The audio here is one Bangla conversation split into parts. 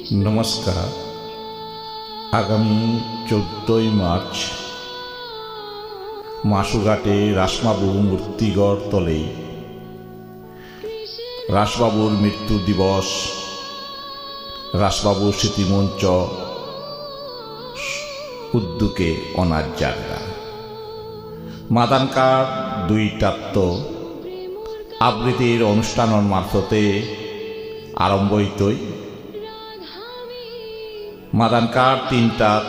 নমস্কার। আগামী 14ই মার্চ মাসুঘাটে রাসবাবু মূর্তিগড় তলে রাসবাবুর মৃত্যু দিবস রাসবাবু স্মৃতিমঞ্চ উদ্যোগে অনার জায়গা মাদানকার দুইটাত্ত আবৃত্তির অনুষ্ঠানের মারফতে আরম্ভ হইতই মাদানকার তিনটাত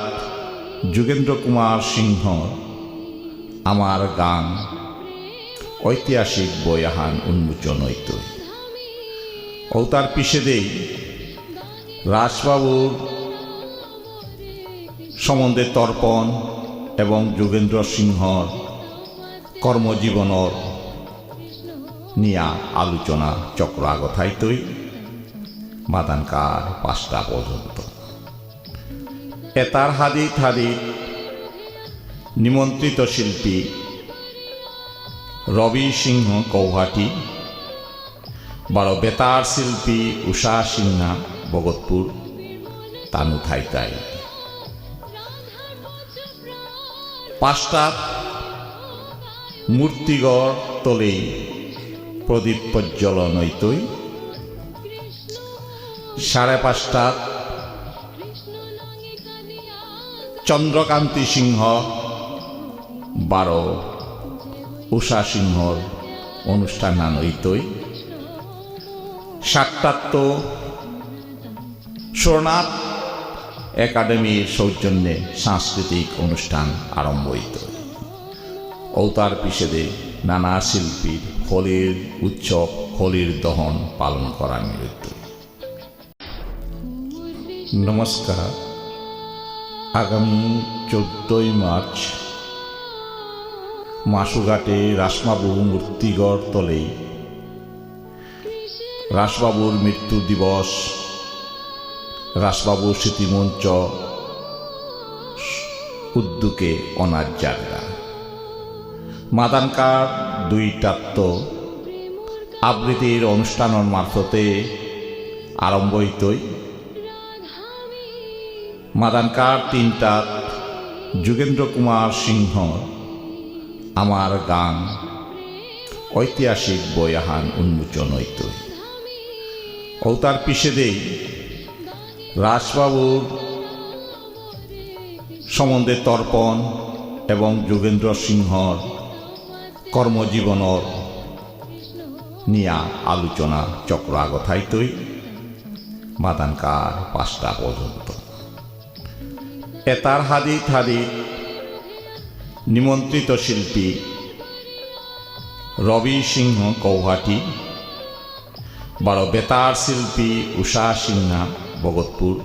যোগেন্দ্র কুমার সিংহ আমার গান ঐতিহাসিক বয়াহান উন্মোচন হইত। ও তার পিছেদেই রাসবাবুর সম্বন্ধে তর্পণ এবং যোগেন্দ্র সিংহর কর্মজীবনের নিয়া আলোচনা চক্র আগথাইতই মাদানকার 5টা পর্যন্ত। এতার হাদিত নিমন্ত্রিত শিল্পী রবি সিংহ কৌহাটি, বারো বেতার শিল্পী উষা সিনহা ভগতপুর তানু থাইতাই। 5টা মূর্তিগড় তলেই প্রদীপ প্রজ্বলন হইতই। 5:30 চন্দ্রকান্তি সিংহ 12 উষা সিংহর অনুষ্ঠান হইতই। 7টা সোনার একাডেমির সৌজন্যে সাংস্কৃতিক অনুষ্ঠান আরম্ভ হইত। ও তার পিছেদে নানা শিল্পীর হোলির উৎসব হোলির দহন পালন করা মিলত। নমস্কার। আগামী 14ই মার্চ মাসুঘাটে রাসবাবু মূর্তিগড় তলে রাসবাবুর মৃত্যু দিবস রাসবাবু স্মৃতিমঞ্চ উদ্যোগে অনার জায়গা মাদানকার দুইটাত্ত আবৃত্তির অনুষ্ঠানের মারফতে আরম্ভ হইতই মাদানকার তিনটাত যোগেন্দ্র কুমার সিংহ আমার গান ঐতিহাসিক বয়াহান উন্মোচন হইত। ও তার পিছেদেই রাসবাবুর সম্বন্ধে তর্পণ এবং যোগেন্দ্র সিংহর কর্মজীবনের নিয়া আলোচনা চক্র আগথাইতই মাদানকার 5টা পর্যন্ত। এতার হাদিত নিমন্ত্রিত শিল্পী রবি সিংহ কৌহাটি, বারো বেতার শিল্পী উষা সিনহা ভগতপুর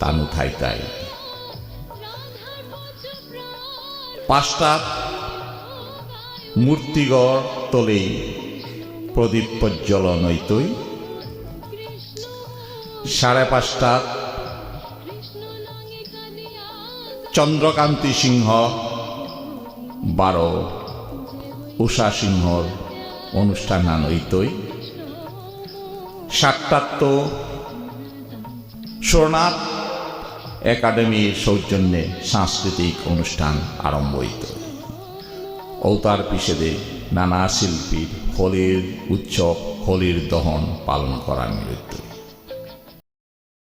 তানু থাইতাই। 5টা মূর্তিগড় তলেই প্রদীপ প্রজ্বলন হইতই। 5:30 চন্দ্রকান্তি সিংহ 12 উষা সিংহর অনুষ্ঠান হইতই। 7টা সোনার একাডেমির সৌজন্যে সাংস্কৃতিক অনুষ্ঠান আরম্ভ হইত। ও তার পিছেদে নানা শিল্পীর হোলির উৎসব হোলির দহন পালন করা মিলত।